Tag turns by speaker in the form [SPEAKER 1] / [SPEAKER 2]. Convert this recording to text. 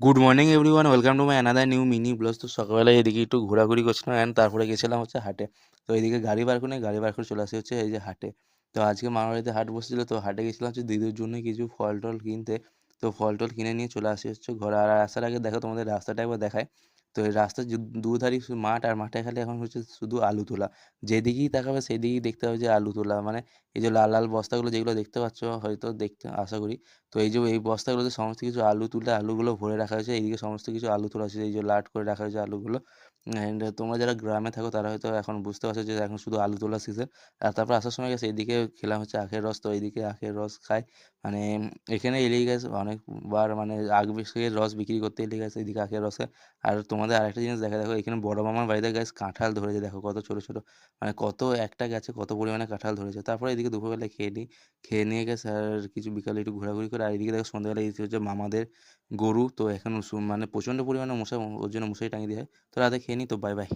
[SPEAKER 1] Good morning everyone, welcome to my another new mini blog. তো সকালবেলায় এদিকে একটু ঘোরাঘুরি করছিলাম অ্যান্ড তারপরে গেছিলাম হচ্ছে হাটে। তো এইদিকে গাড়ি বার করে গাড়ি বার করে চলে আসি হচ্ছে এই যে হাটে। তো আজকে মামার বাড়িতে হাট বসেছিল, তো হাটে গেছিলাম হচ্ছে দিদির জন্য কিছু ফল টল কিনতে। তো ফল টল কিনে নিয়ে চলে আসি হচ্ছে ঘরে। আর আসার আগে দেখো তোমাদের রাস্তাটা একবার দেখায়। তো এই রাস্তার দুধারই শুধু মাঠ, আর মাঠে খালি এখন হচ্ছে শুধু আলু তোলা। যেদিকেই তাকাবে সেদিকেই দেখতে হবে যে আলু তোলা, মানে এই যে লাল লাল বস্তাগুলো যেগুলো দেখতে পাচ্ছ, হয়তো দেখতে আশা করি। তো এই যে এই বস্তাগুলোতে সমস্ত কিছু আলু তুলে আলুগুলো ভরে রাখা হয়েছে, এইদিকে সমস্ত কিছু আলু তোলা হয়েছে, এই যে লাট করে রাখা হয়েছে আলুগুলো। অ্যান্ড তোমরা যারা গ্রামে থাকো তারা হয়তো এখন বুঝতে পারছো যে এখন শুধু আলু তোলা সিজন। আর তারপর আসার সময় গেছে এইদিকে খেলাম হচ্ছে আখের রস, তো এইদিকে আখের রস খাই। মানে এখানে এলেই গেছে অনেকবার, মানে আখ বিস্কের রস বিক্রি করতে এলে গেছে এইদিকে আখের রসে। আর তোমাদের আরেকটা জিনিস দেখা, দেখো এখানে বড় মামার বাড়িতে গাছ কাঁঠাল ধরেছে, দেখো কত ছোট ছোট, মানে কত একটা গাছে কত পরিমাণে কাঁঠাল ধরেছে। তারপরে এদিকে দুপুরবেলা খেয়ে নিই, খেয়ে নিয়ে গেছে আর কিছু বিকালে একটু ঘোরাঘুরি করে। আর এদিকে দেখো সন্ধ্যাবেলা এই হচ্ছে মামাদের গরু, তো এখন মানে প্রচণ্ড পরিমাণে মশা, ওর জন্য মশারি টাঙিয়ে দেওয়া হয়। তো রাতে খেয়ে নিই, তো বাই বাই।